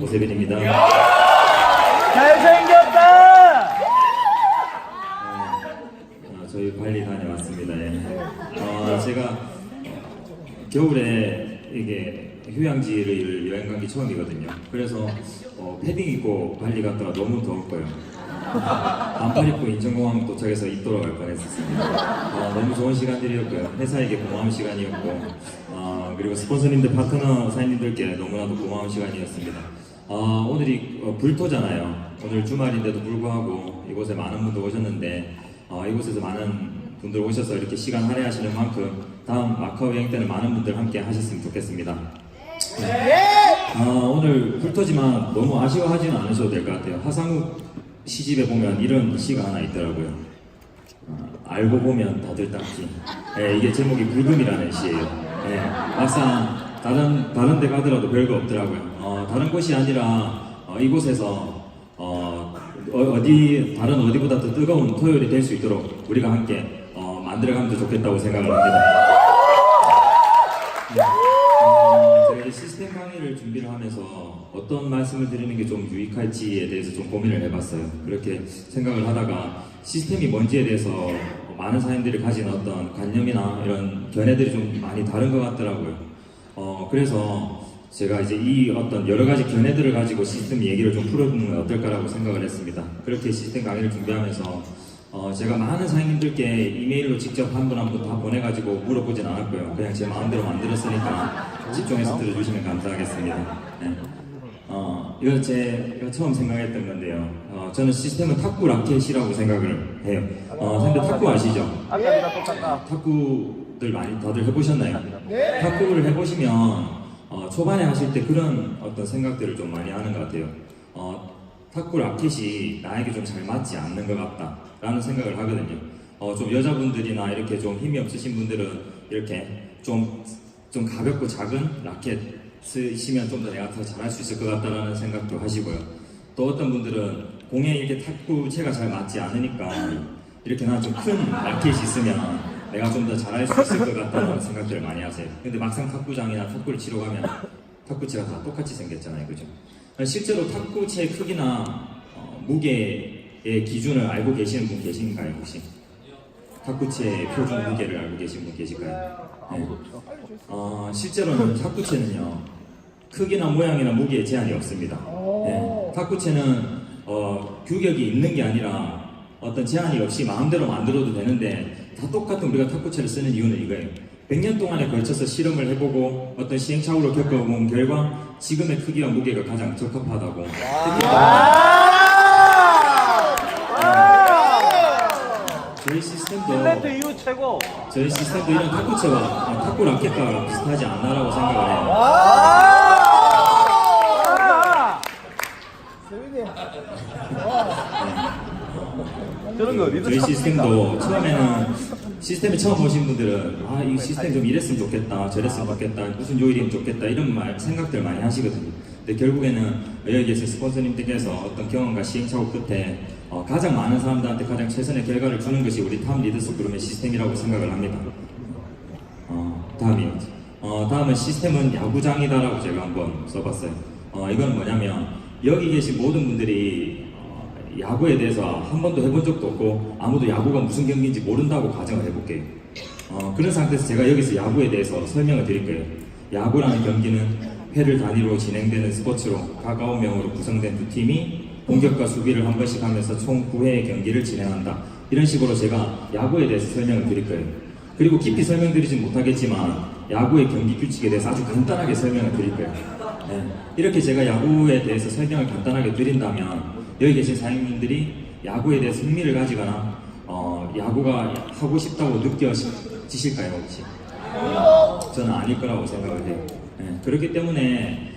오세빈입니다. 잘생겼다! 저희 발리 다녀왔습니다. 예. 제가 겨울에 이게 휴양지를 여행 간 게 처음이거든요. 그래서 패딩 입고 발리 갔다가 너무 더웠고요. 반팔 입고 인천공항 도착해서 입 돌아갈 뻔했었습니다. 너무 좋은 시간들이었고요. 회사에게 고마운 시간이었고, 그리고 스폰서님들, 파트너 사장님들께 너무나도 고마운 시간이었습니다. 오늘이 불토잖아요. 오늘 주말인데도 불구하고 이곳에 많은 분들 오셨는데, 이곳에서 많은 분들 오셔서 이렇게 시간 할애하시는 만큼 다음 마카오 여행 때는 많은 분들 함께 하셨으면 좋겠습니다. 오늘 불토지만 너무 아쉬워하지는 않으셔도 될 것 같아요. 하상욱 시집에 보면 이런 시가 하나 있더라고요. 알고 보면 더들 닦기. 이게 제목이 불금이라는 시예요. 막상 다른 데 가더라도 별거 없더라고요. 다른 곳이 아니라 이곳에서 다른 어디보다 더 뜨거운 토요일이 될 수 있도록 우리가 함께 만들어가면 좋겠다고 생각을 합니다. 제가 시스템 강의를 준비를 하면서 어떤 말씀을 드리는 게 좀 유익할지에 대해서 좀 고민을 해봤어요. 그렇게 생각을 하다가 시스템이 뭔지에 대해서 많은 사람들이 가진 어떤 관념이나 이런 견해들이 좀 많이 다른 것 같더라고요. 그래서 제가 이제 이 어떤 여러 가지 견해들을 가지고 시스템 얘기를 좀 풀어보는 건 어떨까라고 생각을 했습니다. 그렇게 시스템 강의를 준비하면서 제가 많은 사장님들께 이메일로 직접 한 분 한 분 다 보내가지고 물어보진 않았고요. 그냥 제 마음대로 만들었으니까 집중해서 들어주시면 감사하겠습니다. 네. 이건 제가 처음 생각했던 건데요. 저는 시스템은 탁구 라켓이라고 생각을 해요. 근데 탁구 아시죠? 아까보다 똑같다. 탁구들 많이 다들 해보셨나요? 네. 탁구를 해보시면 초반에 하실 때 그런 어떤 생각들을 좀 많이 하는 것 같아요. 탁구 라켓이 나에게 좀 잘 맞지 않는 것 같다 라는 생각을 하거든요. 좀 여자분들이나 이렇게 좀 힘이 없으신 분들은 이렇게 좀 가볍고 작은 라켓 쓰시면 좀 더 내가 더 잘할 수 있을 것 같다라는 생각도 하시고요. 또 어떤 분들은 공에 이렇게 탁구채가 잘 맞지 않으니까 이렇게 나 좀 큰 라켓이 있으면 내가 좀 더 잘할 수 있을 것 같다는 생각들을 많이 하세요. 근데 막상 탁구장이나 탁구를 치러 가면 탁구채가 다 똑같이 생겼잖아요, 그죠? 실제로 탁구채의 크기나 무게의 기준을 알고 계시는 분 계신가요, 혹시? 탁구채의 표준 무게를 알고 계신 분 계실까요? 네. 실제로는 탁구채는요, 크기나 모양이나 무게에 제한이 없습니다. 네. 탁구채는 규격이 있는 게 아니라 어떤 제한이 없이 마음대로 만들어도 되는데, 다 똑같은 우리가 탁구채를 쓰는 이유는 이거예요. 100년 동안에 걸쳐서 실험을 해보고 어떤 시행착오를 겪어본 결과 지금의 크기와 무게가 가장 적합하다고. 저희 시스템도 탤런트 이후 최고. 이런 탁구채와 탁구 라켓과 비슷하지 않나라고 생각을 해요. 저런 거 어디서 저희 시스템도 처음에는 시스템에 처음 오신 분들은 이 시스템 좀 이랬으면 좋겠다, 저랬으면 좋겠다, 무슨 요일이면 좋겠다 이런 생각들 많이 하시거든요. 근데 결국에는 여기에서 스폰서님들께서 어떤 경험과 시행착오 끝에 가장 많은 사람들한테 가장 최선의 결과를 주는 것이 우리 탑 리더십 그룹의 시스템이라고 생각을 합니다. 다음은 시스템은 야구장이다라고 제가 한번 써봤어요. 이건 뭐냐면 여기 계신 모든 분들이 야구에 대해서 한 번도 해본 적도 없고 아무도 야구가 무슨 경기인지 모른다고 가정을 해볼게요. 그런 상태에서 제가 여기서 야구에 대해서 설명을 드릴 거예요. 야구라는 경기는 회를 단위로 진행되는 스포츠로 각 9명으로 구성된 두 팀이 공격과 수비를 한 번씩 하면서 총 9회의 경기를 진행한다. 이런 식으로 제가 야구에 대해서 설명을 드릴 거예요. 그리고 깊이 설명드리진 못하겠지만 야구의 경기 규칙에 대해서 아주 간단하게 설명을 드릴 거예요. 네. 이렇게 제가 야구에 대해서 설명을 간단하게 드린다면 여기 계신 사장님들이 야구에 대해서 흥미를 가지거나 야구가 하고 싶다고 느껴지실까요, 혹시? 저는 아닐 거라고 생각을 해요. 네. 그렇기 때문에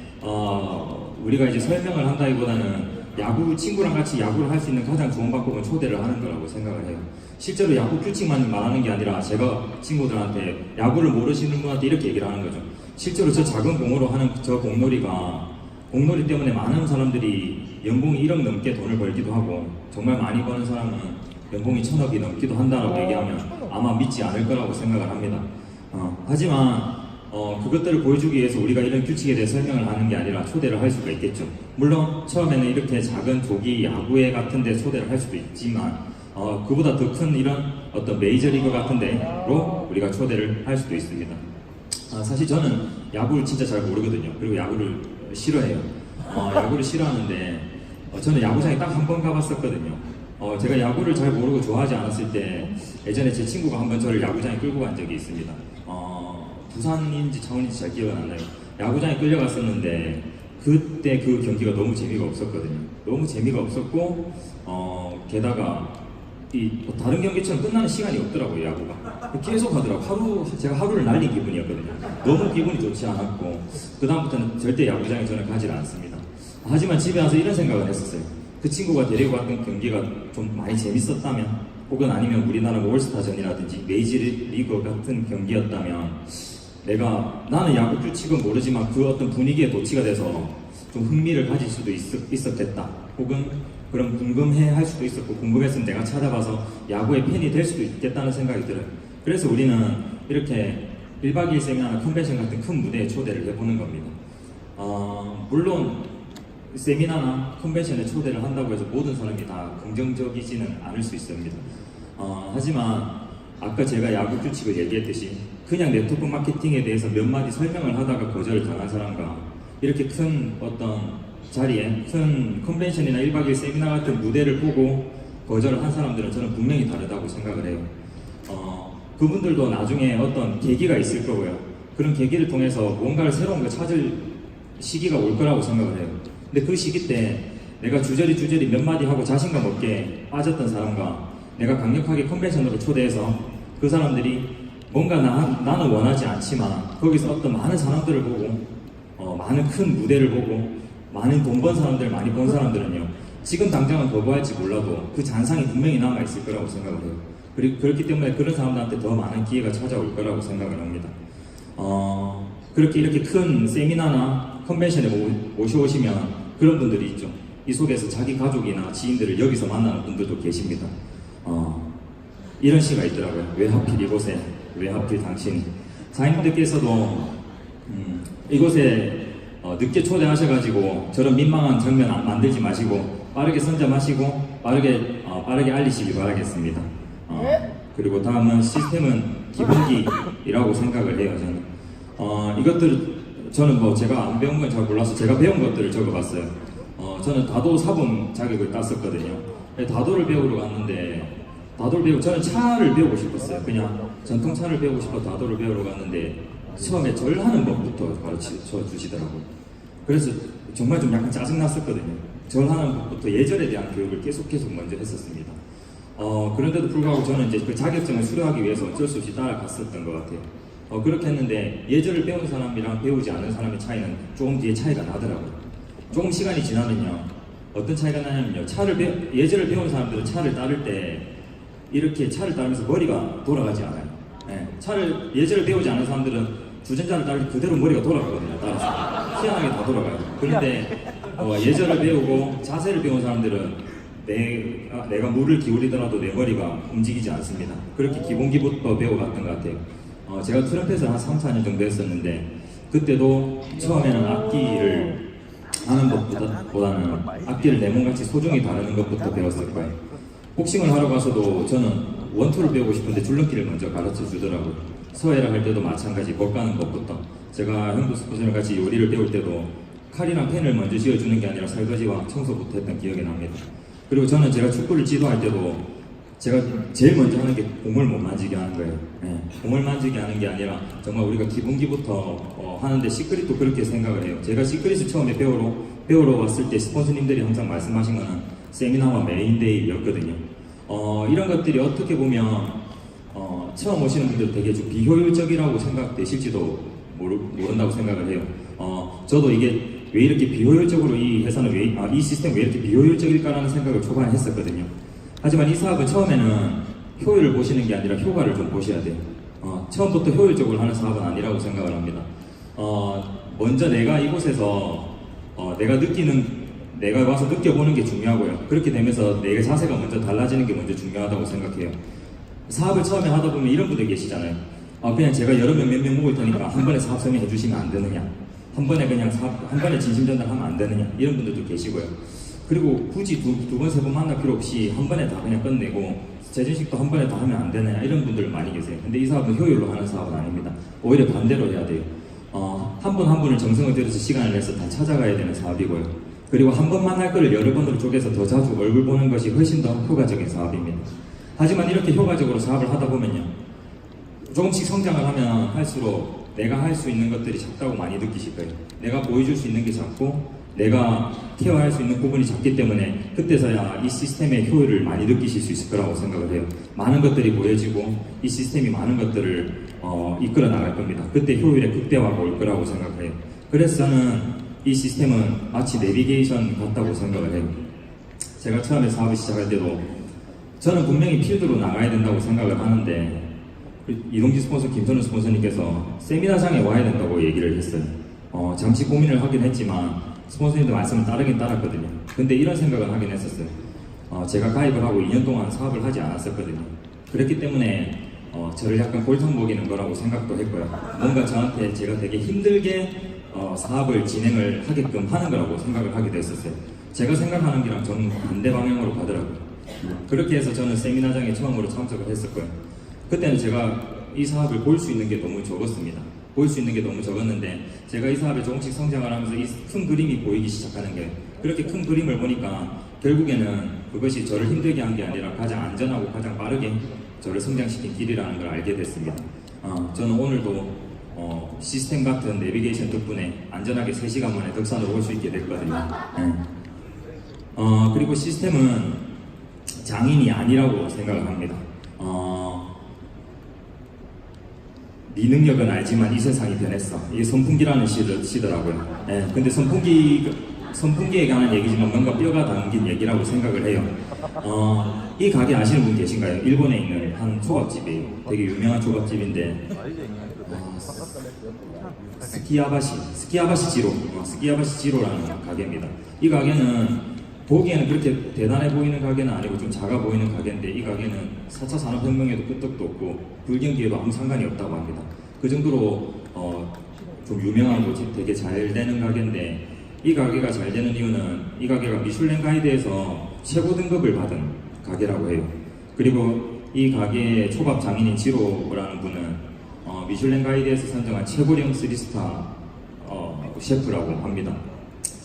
우리가 이제 설명을 한다기보다는 야구 친구랑 같이 야구를 할 수 있는 가장 좋은 방법은 초대를 하는 거라고 생각을 해요. 실제로 야구 규칙만 말하는 게 아니라 제가 친구들한테 야구를 모르시는 분한테 이렇게 얘기를 하는 거죠. 실제로 저 작은 공으로 하는 저 공놀이 때문에 많은 사람들이 연봉이 1억 넘게 돈을 벌기도 하고 정말 많이 버는 사람은 연봉이 1000억이 넘기도 한다라고 얘기하면 아마 믿지 않을 거라고 생각을 합니다. 하지만 그것들을 보여주기 위해서 우리가 이런 규칙에 대해 설명을 하는 게 아니라 초대를 할 수가 있겠죠. 물론 처음에는 이렇게 작은 조기 야구회 같은 데 초대를 할 수도 있지만 그보다 더 큰 이런 어떤 메이저리그 같은 데로 우리가 초대를 할 수도 있습니다. 사실 저는 야구를 진짜 잘 모르거든요. 그리고 야구를 싫어해요. 야구를 싫어하는데 저는 야구장에 딱 한 번 가봤었거든요. 제가 야구를 잘 모르고 좋아하지 않았을 때 예전에 제 친구가 한번 저를 야구장에 끌고 간 적이 있습니다. 부산인지 창원인지 잘 기억은 안 나요. 야구장에 끌려갔었는데 그때 그 경기가 너무 재미가 없었거든요. 너무 재미가 없었고 게다가 다른 경기처럼 끝나는 시간이 없더라고요. 야구가 계속 하더라고. 제가 하루를 날린 기분이었거든요. 너무 기분이 좋지 않았고 그 다음부터는 절대 야구장에 저는 가지 않습니다. 하지만 집에 와서 이런 생각을 했었어요. 그 친구가 데리고 갔던 경기가 좀 많이 재밌었다면 혹은 아니면 우리나라 올스타전이라든지 메이저리그 같은 경기였다면 나는 야구 규칙은 모르지만 그 어떤 분위기에 도취가 돼서 좀 흥미를 가질 수도 있었겠다. 혹은 그런 궁금해 할 수도 있었고 궁금했으면 내가 찾아봐서 야구의 팬이 될 수도 있겠다는 생각이 들어요. 그래서 우리는 이렇게 1박 2일 세미나나 컨벤션 같은 큰 무대에 초대를 해보는 겁니다. 물론 세미나나 컨벤션에 초대를 한다고 해서 모든 사람이 다 긍정적이지는 않을 수 있습니다. 하지만 아까 제가 야구 규칙을 얘기했듯이 그냥 네트워크 마케팅에 대해서 몇 마디 설명을 하다가 거절을 당한 사람과 이렇게 큰 어떤 자리에 큰 컨벤션이나 1박 2일 세미나 같은 무대를 보고 거절을 한 사람들은 저는 분명히 다르다고 생각을 해요. 그분들도 나중에 어떤 계기가 있을 거고요. 그런 계기를 통해서 뭔가를 새로운 걸 찾을 시기가 올 거라고 생각을 해요. 근데 그 시기 때 내가 주저리 몇 마디 하고 자신감 없게 빠졌던 사람과 내가 강력하게 컨벤션으로 초대해서 그 사람들이 뭔가 나는 원하지 않지만 거기서 어떤 많은 사람들을 보고 많은 큰 무대를 보고 많은 돈 번 사람들 많이 본 사람들은요 지금 당장은 거부할지 몰라도 그 잔상이 분명히 남아있을 거라고 생각을 해요. 그리고 그렇기 때문에 그런 사람들한테 더 많은 기회가 찾아올 거라고 생각을 합니다. 그렇게 이렇게 큰 세미나나 컨벤션에 모셔오시면 그런 분들이 있죠. 이 속에서 자기 가족이나 지인들을 여기서 만나는 분들도 계십니다. 이런 시가 있더라고요. 왜 하필 이곳에, 왜 하필 당신이. 사인분들께서도 이곳에 늦게 초대하셔가지고 저런 민망한 장면 만들지 마시고 빠르게 선점하시고 빠르게 알리시기 바라겠습니다. 그리고 다음은 시스템은 기본기라고 생각을 해요. 저는 저는 제가 안 배운 건 잘 몰라서 제가 배운 것들을 적어봤어요. 저는 다도 사범 자격을 땄었거든요. 다도를 배우러 갔는데 저는 차를 배우고 싶었어요. 그냥 전통차를 배우고 싶어 다도를 배우러 갔는데 처음에 절하는 법부터 가르쳐 주시더라고요. 그래서 정말 좀 약간 짜증났었거든요. 절하는 법부터 예절에 대한 교육을 계속 먼저 했었습니다. 그런데도 불구하고 저는 이제 그 자격증을 수료하기 위해서 어쩔 수 없이 따라갔었던 것 같아요. 그렇게 했는데 예절을 배운 사람이랑 배우지 않은 사람의 차이는 조금 뒤에 차이가 나더라고요. 조금 시간이 지나면요 어떤 차이가 나냐면요 예절을 배운 사람들은 차를 따를 때 이렇게 차를 따르면서 머리가 돌아가지 않아요. 예절을 배우지 않은 사람들은 주전자를 따를 때 그대로 머리가 돌아가거든요. 따라서 희한하게 다 돌아가요. 그런데 예절을 배우고 자세를 배운 사람들은 내가 물을 기울이더라도 내 머리가 움직이지 않습니다. 그렇게 기본기부터 배워갔던 것 같아요. 제가 트럼펫을 한 3, 4년 정도 했었는데 그때도 처음에는 악기를 하는 것보다는 악기를 내 몸같이 소중히 다루는 것부터 배웠을 거예요. 복싱을 하러 가서도 저는 원투를 배우고 싶은데 줄넘기를 먼저 가르쳐 주더라고요. 서해를 할 때도 마찬가지 못 가는 것부터 제가 형도 스포츠랑 같이 요리를 배울 때도 칼이랑 펜을 먼저 쥐어주는 게 아니라 설거지와 청소부터 했던 기억이 납니다. 그리고 저는 제가 축구를 지도할 때도 제가 제일 먼저 하는 게 공을 못 만지게 하는 거예요. 공을 만지게 하는 게 아니라 정말 우리가 기본기부터 하는데 시크릿도 그렇게 생각을 해요. 제가 시크릿을 처음에 배우러 왔을 때 스폰서님들이 항상 말씀하신 거는 세미나와 메인데이였거든요. 이런 것들이 어떻게 보면 처음 오시는 분들 되게 좀 비효율적이라고 생각되실지도 모른다고 생각을 해요. 저도 이게 왜 이렇게 비효율적으로 이 회사는 이 시스템 왜 이렇게 비효율적일까라는 생각을 초반에 했었거든요. 하지만 이 사업은 처음에는 효율을 보시는 게 아니라 효과를 좀 보셔야 돼요. 처음부터 효율적으로 하는 사업은 아니라고 생각을 합니다. 먼저 내가 이곳에서 내가 와서 느껴보는 게 중요하고요. 그렇게 되면서 내 자세가 먼저 달라지는 게 먼저 중요하다고 생각해요. 사업을 처음에 하다 보면 이런 분들 계시잖아요. 그냥 제가 여러 명 몇 명 모을 테니까 한 번에 사업 설명해 주시면 안 되느냐, 한 번에 그냥 한 번에 진심 전달하면 안 되느냐, 이런 분들도 계시고요. 그리고 굳이 두 번, 세 번 만날 필요 없이 한 번에 다 그냥 끝내고 재전식도 한 번에 다 하면 안 되느냐, 이런 분들 많이 계세요. 근데 이 사업은 효율로 하는 사업은 아닙니다. 오히려 반대로 해야 돼요. 한 분 한 분을 정성을 들여서 시간을 내서 다 찾아가야 되는 사업이고요. 그리고 한 번 만날 거를 여러 번으로 쪼개서 더 자주 얼굴 보는 것이 훨씬 더 효과적인 사업입니다. 하지만 이렇게 효과적으로 사업을 하다 보면요, 조금씩 성장을 하면 할수록 내가 할 수 있는 것들이 작다고 많이 느끼실 거예요. 내가 보여줄 수 있는 게 작고 내가 케어할 수 있는 부분이 작기 때문에 그때서야 이 시스템의 효율을 많이 느끼실 수 있을 거라고 생각을 해요. 많은 것들이 보여지고 이 시스템이 많은 것들을 이끌어 나갈 겁니다. 그때 효율의 극대화가 올 거라고 생각을 해요. 그래서 저는 이 시스템은 마치 내비게이션 같다고 생각을 해요. 제가 처음에 사업을 시작할 때도 저는 분명히 필드로 나가야 된다고 생각을 하는데 이동기 스폰서 김선우 스폰서님께서 세미나장에 와야 된다고 얘기를 했어요. 잠시 고민을 하긴 했지만 스폰서님들 말씀을 따르긴 따랐거든요. 근데 이런 생각을 하긴 했었어요. 제가 가입을 하고 2년 동안 사업을 하지 않았었거든요. 그렇기 때문에 저를 약간 골탕 먹이는 거라고 생각도 했고요. 뭔가 저한테 제가 되게 힘들게 사업을 진행을 하게끔 하는 거라고 생각을 하기도 했었어요. 제가 생각하는 게랑 저는 반대 방향으로 가더라고요. 그렇게 해서 저는 세미나장에 처음으로 참석을 했었고요. 그때는 제가 이 사업을 볼 수 있는 게 너무 적었습니다. 볼 수 있는 게 너무 적었는데 제가 이 사업에 조금씩 성장을 하면서 이 큰 그림이 보이기 시작하는 거예요. 그렇게 큰 그림을 보니까 결국에는 그것이 저를 힘들게 한 게 아니라 가장 안전하고 가장 빠르게 저를 성장시킨 길이라는 걸 알게 됐습니다. 저는 오늘도 시스템 같은 내비게이션 덕분에 안전하게 3시간 만에 덕산으로 올 수 있게 됐거든요. 그리고 시스템은 장인이 아니라고 생각을 합니다. 네 능력은 알지만 이 세상이 변했어. 이게 선풍기라는 시더라고요. 근데 선풍기에 관한 얘기지만 뭔가 뼈가 담긴 얘기라고 생각을 해요. 이 가게 아시는 분 계신가요? 일본에 있는 한 초밥집이에요. 되게 유명한 초밥집인데 스키야바시 지로라는 가게입니다. 이 가게는 보기에는 그렇게 대단해 보이는 가게는 아니고 좀 작아 보이는 가게인데 이 가게는 4차 산업혁명에도 끄떡도 없고 불경기에도 아무 상관이 없다고 합니다. 그 정도로 좀 유명한 곳이 되게 잘 되는 가게인데 이 가게가 잘 되는 이유는 이 가게가 미슐랭 가이드에서 최고 등급을 받은 가게라고 해요. 그리고 이 가게의 초밥 장인인 지로라는 분은 미슐랭 가이드에서 선정한 최고령 3스타 셰프라고 합니다.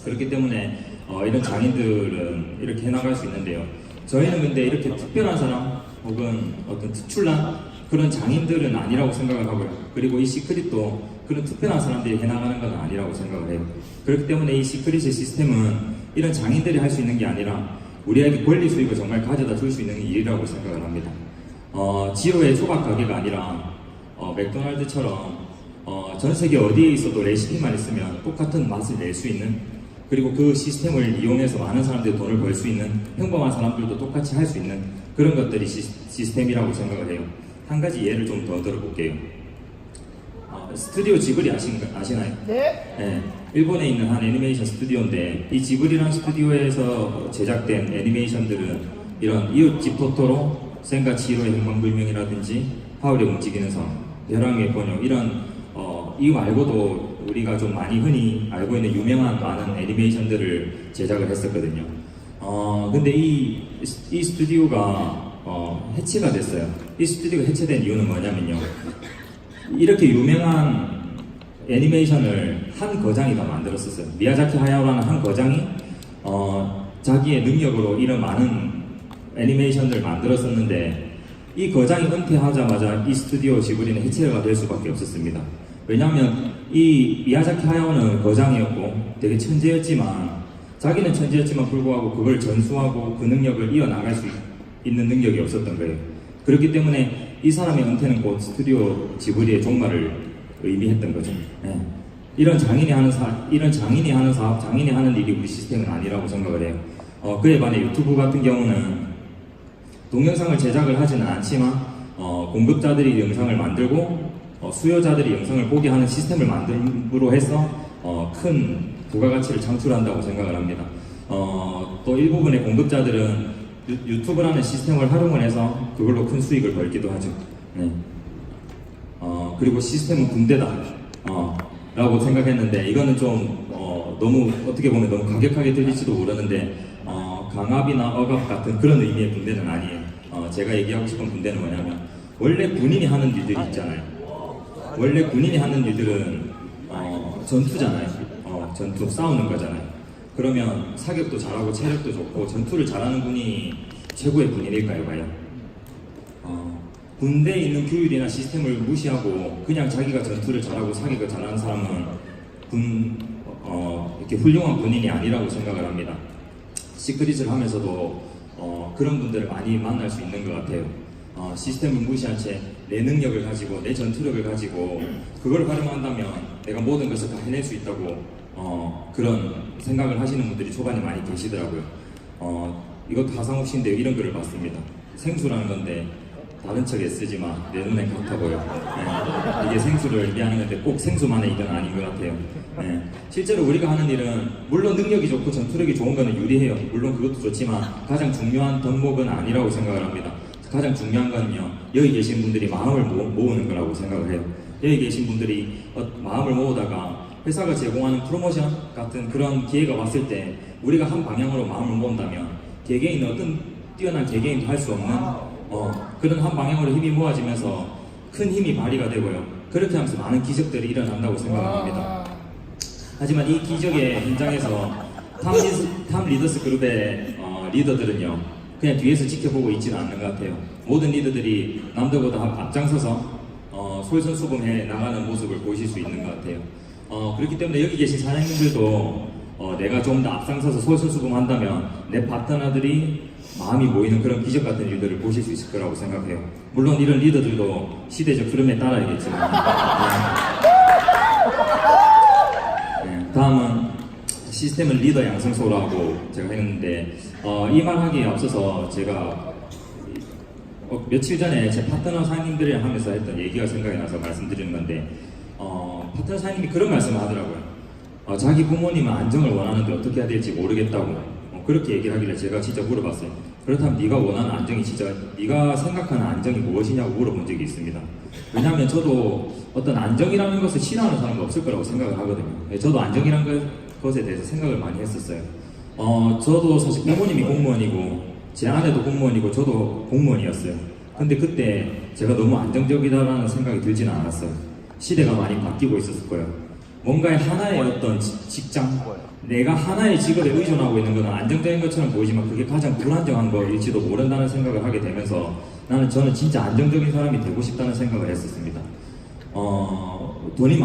그렇기 때문에 이런 장인들은 이렇게 해나갈 수 있는데요. 저희는 근데 이렇게 특별한 사람 혹은 어떤 특출난 그런 장인들은 아니라고 생각을 하고요. 그리고 이 시크릿도 그런 특별한 사람들이 해나가는 건 아니라고 생각을 해요. 그렇기 때문에 이 시크릿의 시스템은 이런 장인들이 할 수 있는 게 아니라 우리에게 권리 수익을 정말 가져다 줄 수 있는 일이라고 생각을 합니다. 지로의 초밥 가게가 아니라 맥도날드처럼 전 세계 어디에 있어도 레시피만 있으면 똑같은 맛을 낼 수 있는, 그리고 그 시스템을 이용해서 많은 사람들이 돈을 벌 수 있는, 평범한 사람들도 똑같이 할 수 있는 그런 것들이 시스템이라고 생각을 해요. 한 가지 예를 좀 더 들어볼게요. 스튜디오 지브리 아시나요? 네. 일본에 있는 한 애니메이션 스튜디오인데 이 지브리라는 스튜디오에서 제작된 애니메이션들은 이런 이웃집 토토로, 센과 치히로의 행방불명이라든지 하울의 움직이는 성, 벼랑의 번역, 이런 이 말고도 우리가 좀 많이 흔히 알고 있는 유명한 많은 애니메이션들을 제작을 했었거든요. 근데 이 스튜디오가 해체가 됐어요. 이 스튜디오가 해체된 이유는 뭐냐면요, 이렇게 유명한 애니메이션을 한 거장이 다 만들었었어요. 미야자키 하야오라는 한 거장이 자기의 능력으로 이런 많은 애니메이션들을 만들었었는데 이 거장이 은퇴하자마자 이 스튜디오 지브리는 해체가 될 수밖에 없었습니다. 왜냐하면 이 미야자키 하야오는 거장이었고 되게 천재였지만, 자기는 천재였지만 불구하고 그걸 전수하고 그 능력을 이어나갈 수 있는 능력이 없었던 거예요. 그렇기 때문에 이 사람의 은퇴는 곧 스튜디오 지브리의 종말을 의미했던 거죠. 이런 장인이 하는 사업, 장인이 하는 일이 우리 시스템은 아니라고 생각을 해요. 그에 반해 유튜브 같은 경우는 동영상을 제작을 하지는 않지만 공급자들이 영상을 만들고 수요자들이 영상을 보게 하는 시스템을 만듦으로 해서 큰 부가가치를 창출한다고 생각을 합니다. 또 일부분의 공급자들은 유튜브라는 시스템을 활용을 해서 그걸로 큰 수익을 벌기도 하죠. 그리고 시스템은 군대다. 라고 생각했는데 이거는 좀 너무 어떻게 보면 너무 가격하게 들릴지도 모르는데 강압이나 억압 같은 그런 의미의 군대는 아니에요. 제가 얘기하고 싶은 군대는 뭐냐면 원래 군인이 하는 일들이 있잖아요. 원래 군인이 하는 일들은 전투잖아요. 전투 싸우는 거잖아요. 그러면 사격도 잘하고 체력도 좋고 전투를 잘하는 군이 최고의 군인일까요, 과연? 군대에 있는 규율이나 시스템을 무시하고 그냥 자기가 전투를 잘하고 사격을 잘하는 사람은 이렇게 훌륭한 군인이 아니라고 생각을 합니다. 시크릿을 하면서도 그런 분들을 많이 만날 수 있는 것 같아요. 시스템을 무시한 채 내 능력을 가지고 내 전투력을 가지고 그걸 활용한다면 내가 모든 것을 다 해낼 수 있다고 그런 생각을 하시는 분들이 초반에 많이 계시더라고요. 이것도 하상욱 씨인데 이런 글을 봤습니다. 생수라는 건데 다른 척에 쓰지 마. 내 눈엔 같아 보여. 네. 이게 생수를 얘기하는 건데 꼭 생수만의 일은 아닌 것 같아요. 네. 실제로 우리가 하는 일은 물론 능력이 좋고 전투력이 좋은 거는 유리해요. 물론 그것도 좋지만 가장 중요한 덕목은 아니라고 생각을 합니다. 가장 중요한 건요, 여기 계신 분들이 마음을 모으는 거라고 생각을 해요. 여기 계신 분들이 마음을 모으다가 회사가 제공하는 프로모션 같은 그런 기회가 왔을 때 우리가 한 방향으로 마음을 모은다면 개개인은 어떤 뛰어난 개개인도 할 수 없는 그런 한 방향으로 힘이 모아지면서 큰 힘이 발휘가 되고요. 그렇게 하면서 많은 기적들이 일어난다고 생각합니다. 하지만 이 기적의 현장에서 탑 리더스 그룹의 리더들은요, 그냥 뒤에서 지켜보고 있지는 않는 것 같아요. 모든 리더들이 남들보다 앞장서서 솔선수범해 나가는 모습을 보실 수 있는 것 같아요. 그렇기 때문에 여기 계신 사장님들도 내가 좀 더 앞장서서 솔선수범한다면 내 파트너들이 마음이 모이는 그런 기적 같은 일들을 보실 수 있을 거라고 생각해요. 물론 이런 리더들도 시대적 흐름에 따라야겠지만 네, 다음은 시스템은 리더 양성소라고 제가 했는데 이 말 하기에 앞서서 제가 며칠 전에 제 파트너 사장님들이랑 하면서 했던 얘기가 생각이 나서 말씀드리는 건데 파트너 사장님이 그런 말씀을 하더라고요. 자기 부모님은 안정을 원하는데 어떻게 해야 될지 모르겠다고 그렇게 얘기를 하길래 제가 진짜 물어봤어요. 그렇다면 네가 원하는 안정이 진짜 네가 생각하는 안정이 무엇이냐고 물어본 적이 있습니다. 왜냐하면 저도 어떤 안정이라는 것을 싫어하는 사람도 없을 거라고 생각을 하거든요. 저도 안정이라는 것에 대해서 생각을 많이 했었어요. 저도 사실 부모님이 공무원이고 제 아내도 공무원이고 저도 공무원이었어요. 근데 그때 제가 너무 안정적이다라는 생각이 들지는 않았어요. 시대가 많이 바뀌고 있었을 거예요. 뭔가의 하나의 어떤 직장, 내가 하나의 직업에 의존하고 있는 것은 안정적인 것처럼 보이지만 그게 가장 불안정한 거일지도 모른다는 생각을 하게 되면서 저는 진짜 안정적인 사람이 되고 싶다는 생각을 했었습니다. 돈을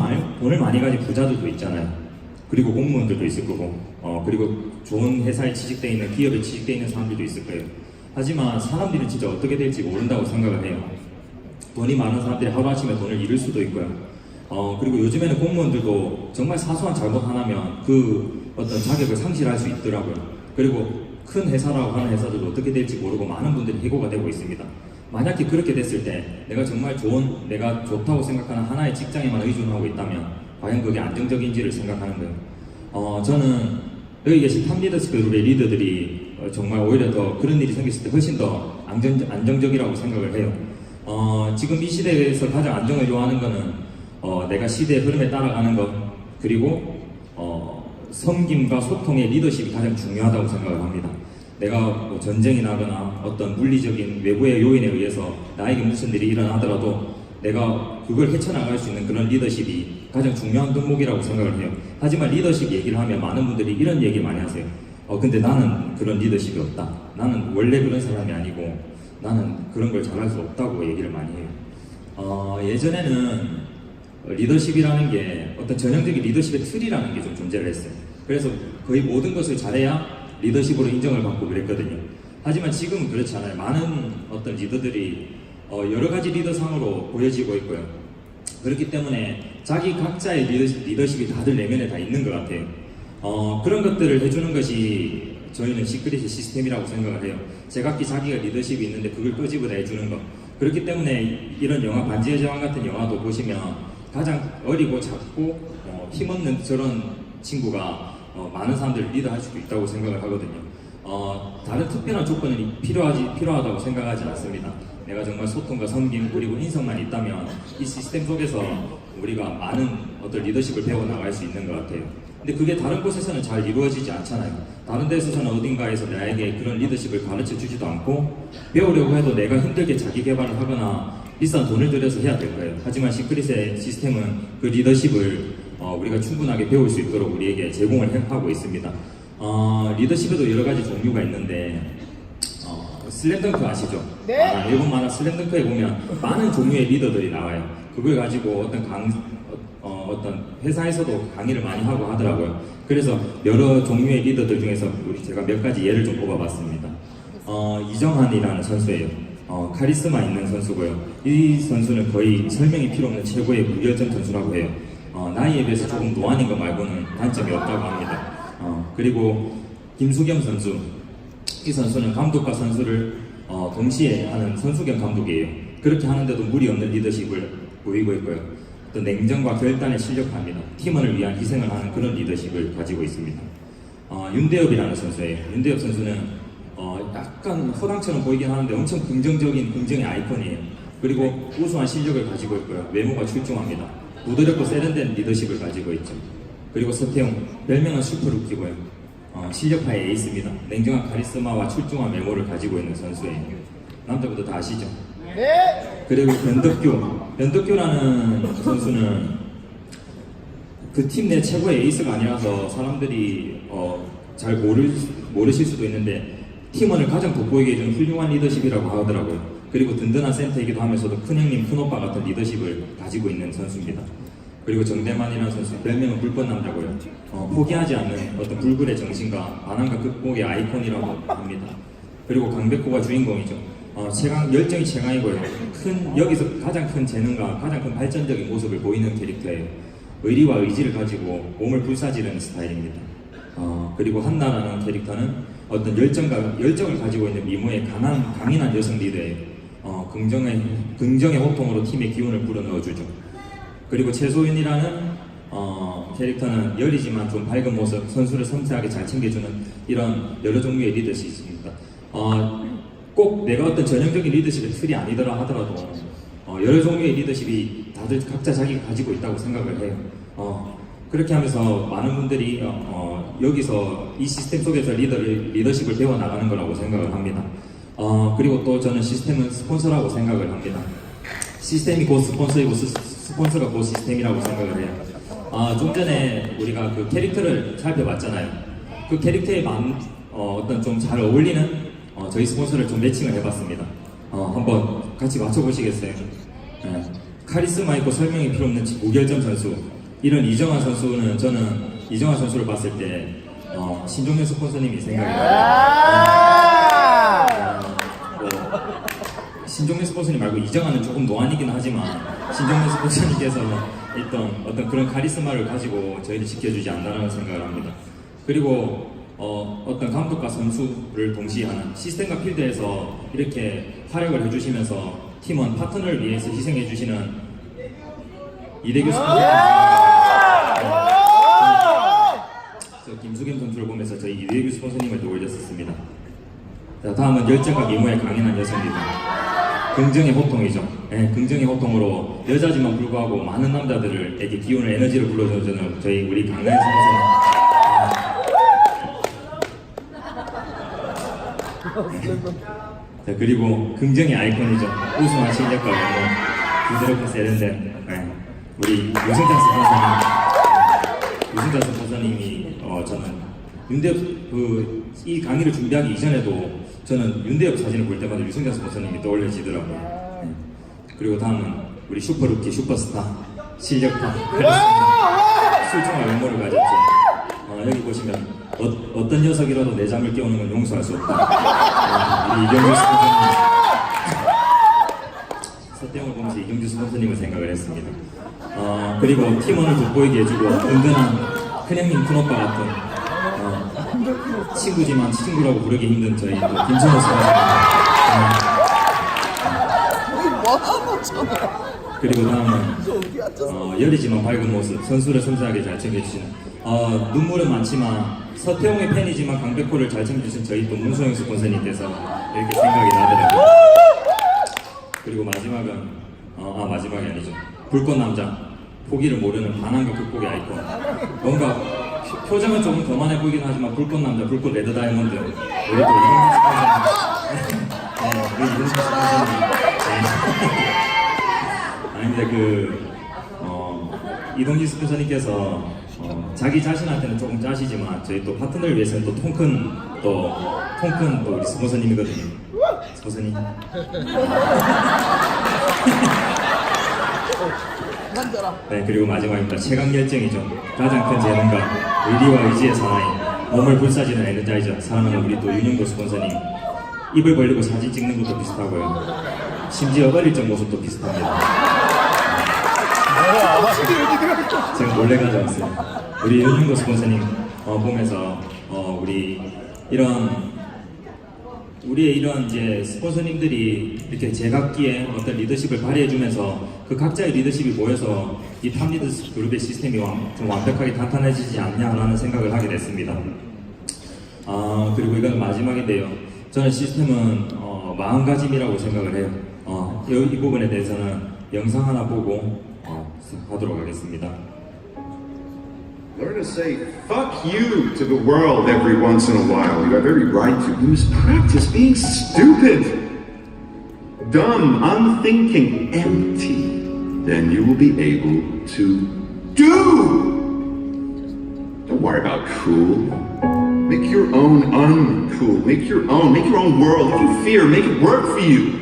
많이 가진 부자들도 있잖아요. 그리고 공무원들도 있을 거고, 그리고 좋은 회사에 취직되어 있는, 기업에 취직되어 있는 사람들도 있을 거예요. 하지만 사람들은 진짜 어떻게 될지 모른다고 생각을 해요. 돈이 많은 사람들이 하루아침에 돈을 잃을 수도 있고요. 그리고 요즘에는 공무원들도 정말 사소한 잘못 하나면 그 어떤 자격을 상실할 수 있더라고요. 그리고 큰 회사라고 하는 회사들도 어떻게 될지 모르고 많은 분들이 해고가 되고 있습니다. 만약에 그렇게 됐을 때 내가 정말 내가 좋다고 생각하는 하나의 직장에만 의존하고 있다면 과연 그게 안정적인지를 생각하는 거예요. 저는 여기 계신 탑리더스 그룹의 리더들이 정말 오히려 더 그런 일이 생겼을 때 훨씬 더 안정적이라고 생각을 해요. 지금 이 시대에서 가장 안정을 요하는 거는 내가 시대의 흐름에 따라가는 것, 그리고 섬김과 소통의 리더십이 가장 중요하다고 생각을 합니다. 내가 뭐 전쟁이 나거나 어떤 물리적인 외부의 요인에 의해서 나에게 무슨 일이 일어나더라도 내가 그걸 헤쳐나갈 수 있는 그런 리더십이 가장 중요한 덕목이라고 생각을 해요. 하지만 리더십 얘기를 하면 많은 분들이 이런 얘기 많이 하세요. 근데 나는 그런 리더십이 없다. 나는 원래 그런 사람이 아니고 나는 그런 걸 잘할 수 없다고 얘기를 많이 해요. 예전에는 리더십이라는 게 어떤 전형적인 리더십의 틀이라는 게 좀 존재를 했어요. 그래서 거의 모든 것을 잘해야 리더십으로 인정을 받고 그랬거든요. 하지만 지금은 그렇지 않아요. 많은 어떤 리더들이 여러 가지 리더상으로 보여지고 있고요. 그렇기 때문에 자기 각자의 리더십이 다들 내면에 다 있는 것 같아요. 그런 것들을 해주는 것이 저희는 시크릿의 시스템이라고 생각을 해요. 제각기 자기가 리더십이 있는데 그걸 끄집어내 해주는 것. 그렇기 때문에 이런 영화 반지의 제왕 같은 영화도 보시면 가장 어리고 작고 힘없는 저런 친구가 많은 사람들을 리드할 수도 있다고 생각을 하거든요. 다른 특별한 조건이 필요하다고 생각하지 않습니다. 내가 정말 소통과 섬김 그리고 인성만 있다면 이 시스템 속에서 우리가 많은 어떤 리더십을 배워 나갈 수 있는 것 같아요. 근데 그게 다른 곳에서는 잘 이루어지지 않잖아요. 다른 데서는 어딘가에서 나에게 그런 리더십을 가르쳐 주지도 않고 배우려고 해도 내가 힘들게 자기 개발을 하거나 비싼 돈을 들여서 해야 될 거예요. 하지만 시크릿의 시스템은 그 리더십을 우리가 충분하게 배울 수 있도록 우리에게 제공을 하고 있습니다. 리더십에도 여러 가지 종류가 있는데 슬램덩크 아시죠? 네. 일본 만화 슬램덩크에 보면 많은 종류의 리더들이 나와요. 그걸 가지고 어떤 회사에서도 강의를 많이 하고 하더라고요. 그래서 여러 종류의 리더들 중에서 제가 몇 가지 예를 좀 뽑아봤습니다. 이정환이라는 선수예요. 카리스마 있는 선수고요. 이 선수는 거의 설명이 필요 없는 최고의 무결점 선수라고 해요. 나이에 비해서 조금 노안인 것 말고는 단점이 없다고 합니다. 그리고 김수경 선수. 이 선수는 감독과 선수를 동시에 하는 선수 겸 감독이에요. 그렇게 하는데도 무리 없는 리더십을 보이고 있고요. 또 냉정과 결단에 실력합니다. 팀원을 위한 희생을 하는 그런 리더십을 가지고 있습니다. 윤대엽이라는 선수예요. 윤대엽 선수는 약간 허당처럼 보이긴 하는데 엄청 긍정적인 긍정의 아이콘이에요. 그리고 우수한 실력을 가지고 있고요. 외모가 출중합니다. 부드럽고 세련된 리더십을 가지고 있죠. 그리고 서태웅, 별명은 슈퍼루키고요. 실력파의 에이스입니다. 냉정한 카리스마와 출중한 외모를 가지고 있는 선수예요. 남자분들 다 아시죠? 네. 그리고 변덕규라는 선수는 그 팀 내 최고의 에이스가 아니라서 사람들이 잘 모르실 수도 있는데 팀원을 가장 돋보이게 해주는 훌륭한 리더십이라고 하더라고요. 그리고 든든한 센터이기도 하면서도 큰형님, 큰오빠 같은 리더십을 가지고 있는 선수입니다. 그리고 정대만이라는 선수, 별명은 불꽃남자고요. 포기하지 않는 어떤 불굴의 정신과 반항과 극복의 아이콘이라고 합니다. 그리고 강백호가 주인공이죠. 열정이 최강이고요. 여기서 가장 큰 재능과 가장 큰 발전적인 모습을 보이는 캐릭터예요. 의리와 의지를 가지고 몸을 불사지르는 스타일입니다. 그리고 한나라는 캐릭터는 어떤 열정을 가지고 있는 미모의 강인한 여성 리더예요. 긍정의 호통으로 팀의 기운을 불어넣어주죠. 그리고 최소윤이라는 캐릭터는 여리지만 좀 밝은 모습, 선수를 섬세하게 잘 챙겨주는 이런 여러 종류의 리더십이 있습니다. 꼭 내가 어떤 전형적인 리더십의 틀이 아니더라 하더라도 여러 종류의 리더십이 다들 각자 자기가 가지고 있다고 생각을 해요. 그렇게 하면서 많은 분들이 여기서 이 시스템 속에서 리더십을 배워나가는 거라고 생각을 합니다. 그리고 또 저는 시스템은 스폰서라고 생각을 합니다. 시스템이 곧 스폰서이고 스폰서가 곧 시스템이라고 생각을 해요. 좀 전에 우리가 그 캐릭터를 살펴봤잖아요. 그 캐릭터에 어떤 좀 잘 어울리는 저희 스폰서를 좀 매칭을 해봤습니다. 한번 같이 맞춰보시겠어요? 네. 카리스마 있고 설명이 필요 없는 무결점 선수. 이런 이정환 선수는 저는 이정환 선수를 봤을 때 신종현 스폰서님이 생각이 나요. 신종현 스폰서님 말고 이정환은 조금 노안이긴 하지만 신종현 스폰서님께서 어떤 그런 카리스마를 가지고 저희를 지켜주지 않나라는 생각을 합니다. 그리고 어떤 감독과 선수를 동시에 하는 시스템과 필드에서 이렇게 활약을 해주시면서 팀원 파트너를 위해서 희생해주시는 이대규 스폰서님. 저 김수겸 선수를 보면서 저희 이대규 스폰서님을 떠올렸었습니다. 자, 다음은 열정과 미모에 강인한 여성입니다. 긍정의 호통이죠. 네, 긍정의 호통으로 여자지만 불구하고 많은 남자들에게 기운을 에너지를 불러주는 저희 우리 강나연 선수는 자, 그리고 긍정의 아이콘이죠. 우수한 실력과 외모, 부드럽고 세련된 우리 유승찬 스폰서님이 저는 윤대엽 이 강의를 준비하기 이전에도 저는 윤대엽 사진을 볼 때마다 유승찬 스폰서님이 떠올려지더라고요. 그리고 다음은 우리 슈퍼루키 슈퍼스타 실력파 술중한 외모를 가졌죠. 여기 보시면 어떤 녀석이라도 내 잠을 깨우는 건 용서할 수 없다. 우리 이경규 스폰서님, 서태웅을 보면서 이경규 스폰서님을 생각을 했습니다. 그리고 팀원을 돋보이게 해주고 든든한 큰형님 큰오빠 같은 친구지만 친구라고 부르기 힘든 저희 또 김천호 스폰서님. 그리고 다음은 여리지만 밝은 모습, 선수를 섬세하게 잘 챙겨주시는 눈물은 많지만 서태웅의 팬이지만 강백호를 잘 챙겨주신 저희 또 문소영 스폰서님께서 이렇게 생각이 나더라고요. 그리고 마지막은 마지막이 아니죠. 불꽃남자. 포기를 모르는 반항과 극복의 아이콘. 뭔가 표정은 조금 거만해 보이긴 하지만 불꽃남자, 불꽃 레드 다이아몬드. 우리 또 이동식 스폰서님. 우리 이동식 스폰서님. 아닌데 이동식 스폰서님께서 자기 자신한테는 조금 짜시지만 저희 또 파트너를 위해서는 또 통큰 우리 스폰서님이거든요. 스폰서님. 네, 그리고 마지막입니다. 최강 열정이죠. 가장 큰 재능과 의리와 의지의 사나이, 몸을 불사지는 에너자이저, 사랑하는 우리 또 윤영도 스폰서님. 입을 벌리고 사진 찍는 것도 비슷하고요. 심지어 어릴 적 모습도 비슷합니다. 제가 몰래 가져왔어요. 우리 윤영도 스폰서님 보면서 우리의 이런 이제 스폰서님들이 이렇게 제각기의 어떤 리더십을 발휘해주면서 그 각자의 리더십이 모여서 이 탑리더스 그룹의 시스템이 좀 완벽하게 탄탄해지지 않냐라는 생각을 하게 됐습니다. 그리고 이건 마지막인데요. 저는 시스템은 마음가짐이라고 생각을 해요. 이 부분에 대해서는 영상 하나 보고 하도록 하겠습니다. Learn to say fuck you to the world every once in a while. You have every right to. You must practice being stupid, dumb, unthinking, empty. Then you will be able to do. Don't worry about cool. Make your own uncool. Make your own world. If you fear, make it work for you.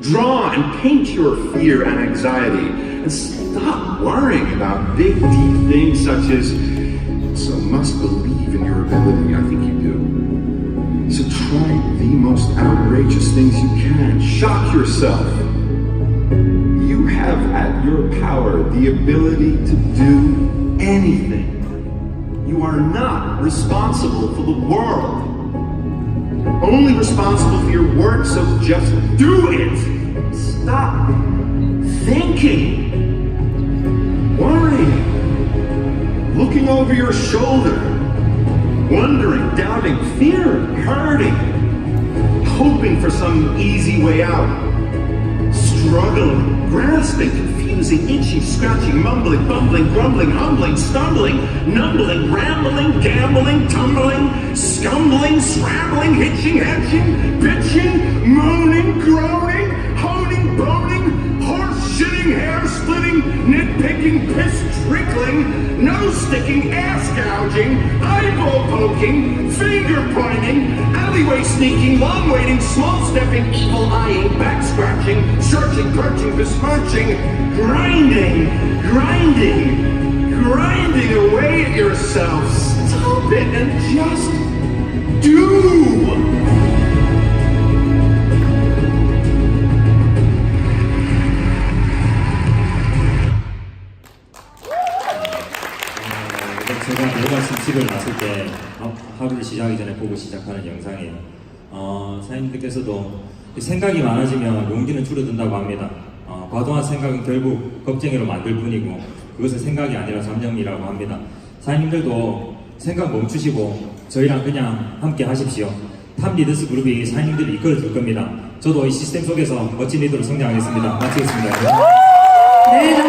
Draw and paint your fear and anxiety. And stop worrying about big, deep things such as so must believe in your ability. I think you do. So try the most outrageous things you can. Shock yourself. You have at your power the ability to do anything. You are not responsible for the world. Only responsible for your work, so just do it. Stop thinking, worrying, looking over your shoulder, wondering, doubting, fearing, hurting, hoping for some easy way out, struggling, grasping, confusing, itching, scratching, mumbling, bumbling, grumbling, humbling, stumbling, numbling, rambling, gambling, tumbling, scumbling, scrambling, hitching, hatching, bitching, moaning, groaning, honing, boning, horse-shitting, hair-splitting, nitpicking, piss-trickling, nose-sticking, ass-gouging, eyeball-poking, finger-pointing, alleyway sneaking, long-waiting, small-stepping, evil-eyeing, back-scratching, searching, perching, besmirching, grinding away at yourself. Stop it and just do! 제가 매일 아침 집을 나설 때 하루를 시작하기 전에 보고 시작하는 영상이에요. 사장님들께서도 생각이 많아지면 용기는 줄어든다고 합니다. 과도한 생각은 결국 겁쟁이로 만들 뿐이고 그것은 생각이 아니라 잡념이라고 합니다. 사장님들도 생각 멈추시고 저희랑 그냥 함께 하십시오. 탑 리더스 그룹이 사장님들을 이끌어 줄 겁니다. 저도 이 시스템 속에서 멋진 리더로 성장하겠습니다. 마치겠습니다. 네.